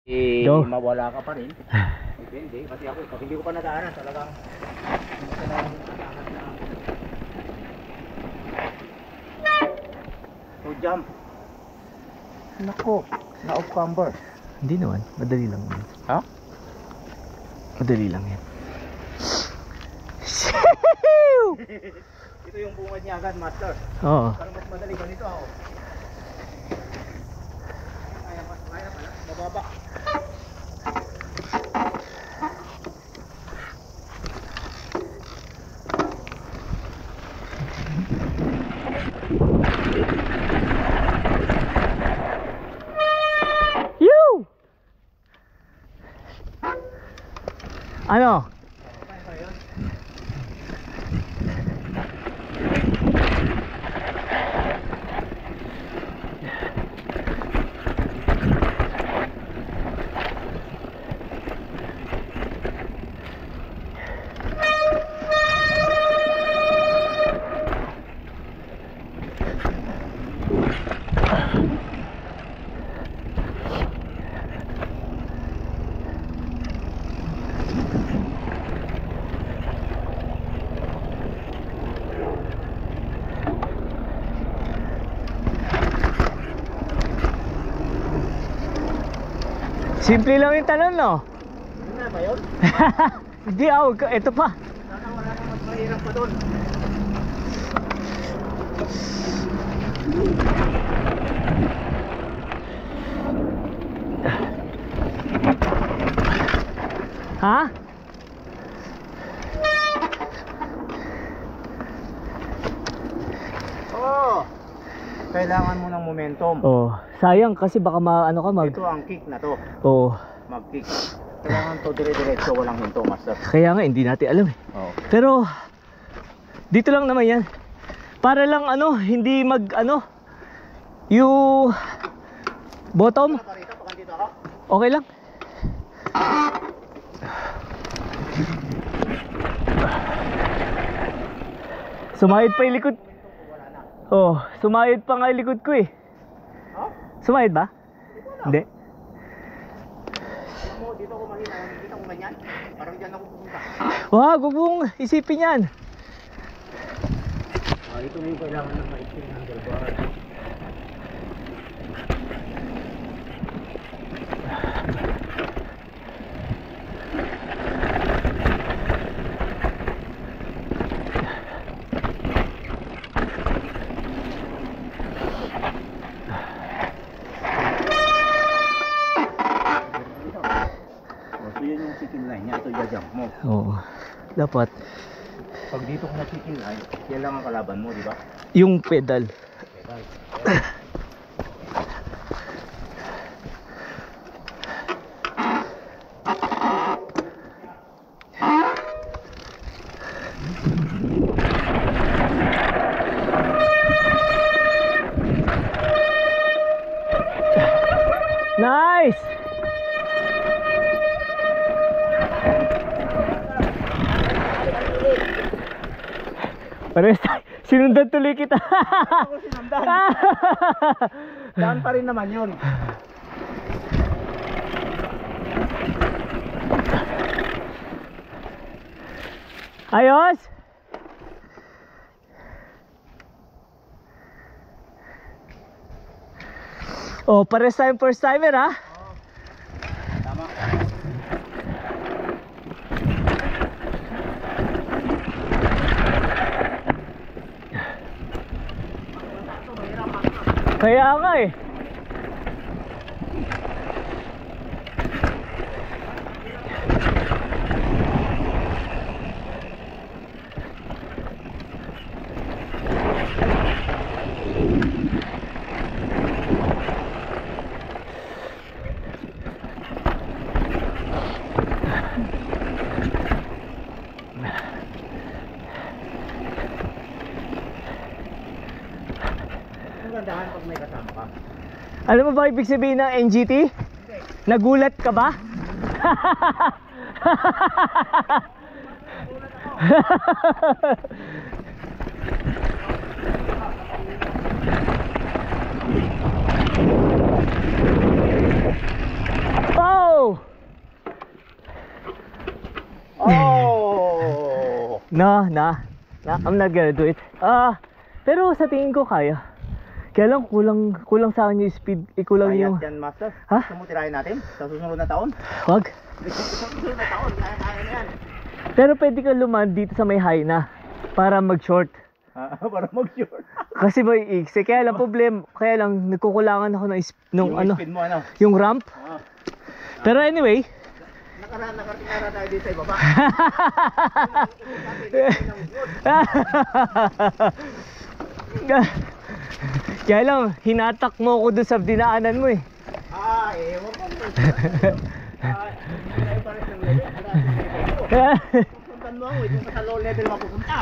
Go. Mawala ka pa rin. Hindi, kasi ako, pag hindi ko pa nadaanan, talagang so jump. Nako, na-off camber. Hindi naman, madali lang yan. Ha? Madali lang yan. Ito yung bungad niya agad, master. Oo. Parang mas madali ganito ako. Kaya pala, mababa. You! Ano? Simple lang yung talon, no? Ano na ba yun? Hindi, ito pa. Sana wala nang mas mahirap pa doon. Ha? Oo. Kailangan mo ng momentum. Oh, sayang kasi baka ano ka Ito ang kick na to. Oh, Mag-kick. Kailangan to dire-diretso, walang hinto, master. kaya nga hindi natin alam eh. Oo. Pero dito lang naman yan. Para lang hindi yung bottom. Nakarita, pag andito ako. Okay lang. Sumayad pa yung likod. Oh, sumayad pa nga yung likod ko eh. Ha? Sumayad ba? Hindi. Alam mo, dito ako mahina. Nakikita ko ganyan. Parang dyan ako pupunta. Wag, huwag mong isipin yan. Ito na yung kailangan ng maikling handlebar. So yun yung chicken line niya. Ito i-jump mo. Oo. Dapat Pag dito ko na chicken line, yan lang ang kalaban mo, di ba? yung pedal. Nice! Pares sinundan tuloy kita. Ako sinundan. Daan pa rin naman yun. Ayos! Oh, pares tayong first timer ha? Tama. Kaya nga eh. Gandahan pag may kasama ka. Alam mo ba ibig sabihin ng NGT? Nagulat ka ba? Oh! Oh! No, I'm not gonna do it. Pero sa tingin ko kaya. Kaya lang kulang sa akin yung speed. Kulang Kaya yung... yan, Master. Ha? Gusto mo tirahin natin sa susunod na taon? Wag. Sa susunod na taon, kaya na yan. Pero pwede ka lumaan dito sa may high na para mag-short. Para mag-short. Kasi may iksi. Kaya lang kaya lang nagkukulangan ako ng nung Yung ano, speed mo, ano? yung ramp. Ah. Pero anyway, Nakarating tayo dito sa ibaba. kaya lang hinatak mo ako dun sa dinaanan mo eh. Ewan ko. Hindi tayo pares ng level. Puntan mo ako, kung sa low level mapupunta.